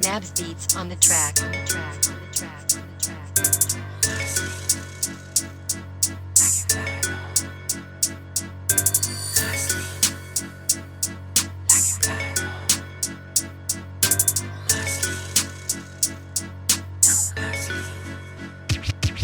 Nabs beats on the track.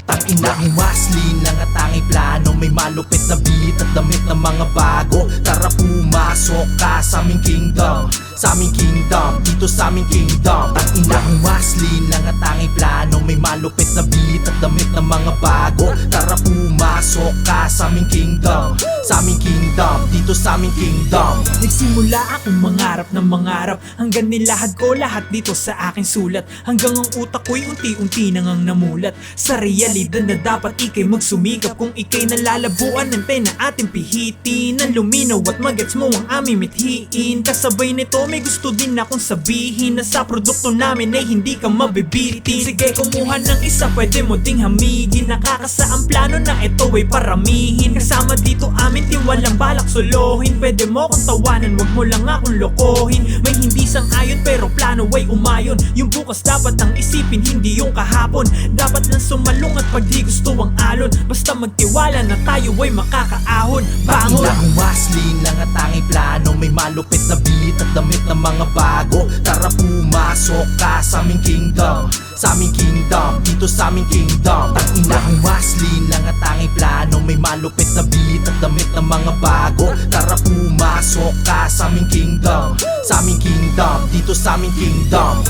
Tangina ang maslin lang at tanging plano. May malupit na beat at damit ng mga bago. Tara pumasok ka sa aming kingdom, sa aming kingdom, dito sa aming kingdom. Tangina ang maslin lang at tanging plano. May malupit na beat at damit ng mga bago. Tara pumasok ka sa aming kingdom, sa aming kingdom, dito sa aming kingdom. Nagsimula akong mangarap ng mangarap, hanggang nilahad ko lahat dito sa aking sulat. Hanggang ang utak ko'y unti-unti nang namulat sa realidad na dapat ikay magsumikap. Kung ikay nalalabuan ng pena ating pihitin, ang luminaw at magets mo ang aming mithiin. Kasabay nito may gusto din akong sabihin, na sa produkto namin ay hindi ka mabibitin. Sige kumuha ng isa, pwede mo ding hamigin. Nakakasa ang plano na ito ay paramihin. Kasama dito amin tiwalang balak solohin. Pwede mo kong tawanan, wag mo lang akong lokohin. May hindi sang-ayon pero plano ay umayon. Yung bukas dapat ang isipin, hindi yung kahapon. Dapat lang sumalong at pag di gusto ang alon. Basta magtiwala na tayo ay makakaahon. Bangon! Tangina ang maslin lang at tanging plano. May malupit na beat at damit ng mga bago. Tara pumasok ka sa aming kingdom, sa aming kingdom, dito sa aming kingdom. Tangina ang maslin lang at tanging plano. May malupit na beat at damit ng mga bago. Tara pumasok ka sa aming kingdom, sa aming kingdom, dito sa aming kingdom.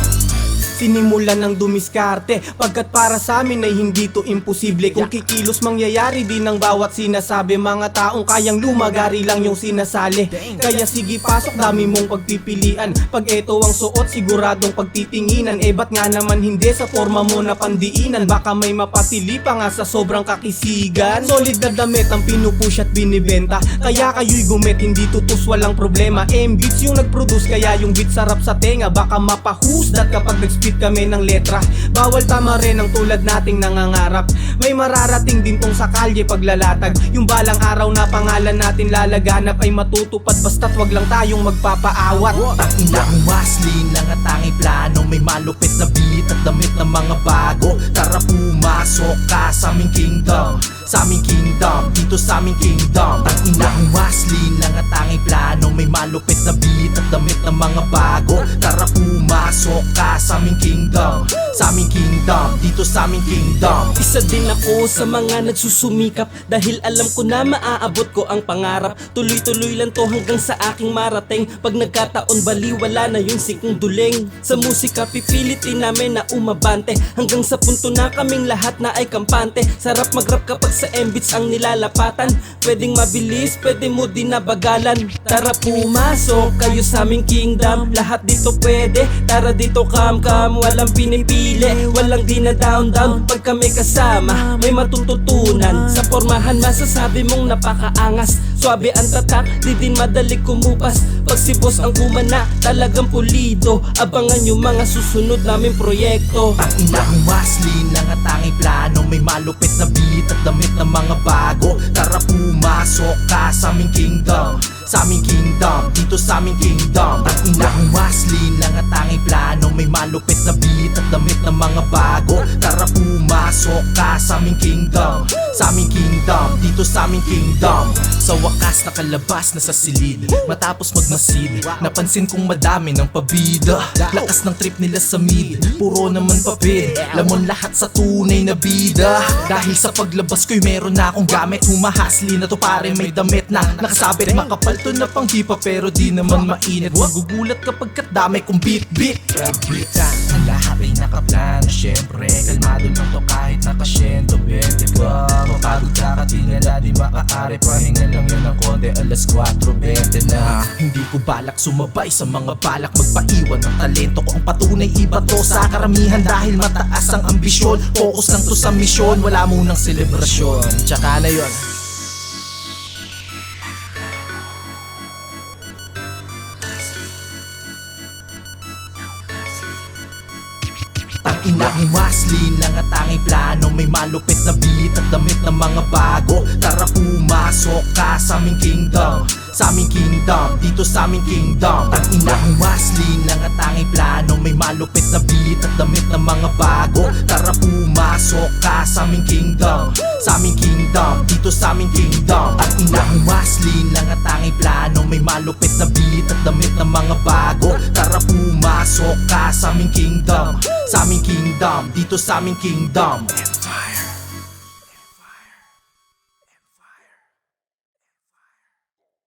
Sinimulan ng dumiskarte, pagkat para sa amin ay hindi to imposible. Kung kikilos mangyayari din ang bawat sinasabi. Mga taong kayang lumagari lang yung sinasali. Kaya sige pasok, dami mong pagpipilian. Pag eto ang suot, siguradong pagtitinginan. Eh ba't nga naman hindi sa forma mo na pandiinan? Baka may mapatili pa nga sa sobrang kakisigan. Solid na damit ang pinupush at binibenta, kaya kayo'y gumit, hindi tutus, walang problema. M-beats yung nag-produce, kaya yung beat sarap sa tenga. Baka mapahusdat kapag nag-spit kami ng letra. Bawal tama rin ang tulad nating nangangarap. May mararating din tong sa kalye paglalatag. Yung balang araw na pangalan natin lalaganap ay matutupad, basta't wag lang tayong magpapaawat. Tangina ang maslin lang at tanging plano. May malupit na beat at damit ng mga bago. Tara pumasok ka sa aming kingdom, sa aming kingdom, dito sa aming kingdom. Tangina ang maslin lang at tanging plano. May malupit na beat at damit ng mga bago. Tara pumasok ka sa aming kingdom, sa aming kingdom, dito sa aming kingdom. Isa din ako sa mga nagsusumikap, dahil alam ko na maaabot ko ang pangarap. Tuloy-tuloy lang to hanggang sa aking marating. Pag nagkataon baliwala na yung sikong duling. Sa musika pipilitin namin na umabante, hanggang sa punto na kaming lahat na ay kampante. Sarap mag-rap kapag sa M-beats ang nilalapatan. Pwedeng mabilis, pwede mo din nabagalan. Tara pumasok kayo sa aming kingdom, lahat dito pwede. Tara dito kam-kam, walang pinipili, walang dina-down-down. Pag kami kasama, may matututunan. Sa pormahan masasabi mong napakaangas. Swabe ang tatak, di din madali kumupas. Pag si boss ang kumana, talagang pulido. Abangan yung mga susunod naming proyekto. Tangina ang maslin lang at tanging plano. May malupit na beat at damit ng mga bago. Tara pumasok ka sa aming kingdom, sa aming kingdom, dito sa aming kingdom. Tangina ang maslin lang at tanging plano. May malupit na beat at damit ng mga bago. Tara pumasok ka sa aming kingdom, sa aming kingdom, dito sa aming kingdom. Sa wakas nakalabas na sa silid, matapos magmasid, napansin kong madami ng pabida. Lakas ng trip nila sa mid, puro naman papid, lamon lahat sa tunay na bida. Dahil sa paglabas ko'y meron na akong gamit. Humahasli na to pare, may damit na nakasabit. Makapal to na pang hipa pero di naman mainit. Magugulat kapag kadamay kong beat. Ang lahat ay nakaplano, syempre kalmado lang to kahit nakasyento 20 pa. Mapagod ka katingala, di makaari. Pahinga lang yun ng konti, alas 4:20 na. Hindi ko balak sumabay sa mga balak magpaiwan ng talento ko. Ang patunay iba to sa karamihan, dahil mataas ang ambisyon. Focus lang to sa misyon, wala munang selebrasyon. Tsaka na yun. ina Humaslin lang at tanging plano, may malupit na beat at damit ng mga bago. Tara pumasok ka sa aming kingdom, sa aming kingdom, dito sa aming kingdom. Ang ina Humaslin lang at tanging plano, may malupit na beat at damit ng mga bago. Tara pumasok ka sa aming kingdom, sa aming kingdom, dito sa aming kingdom. Ang ina Humaslin lang at tanging plano, may malupit na beat at damit ng mga bago. Tara pumasok ka sa aming kingdom, sa aming kingdom, dito sa aming kingdom.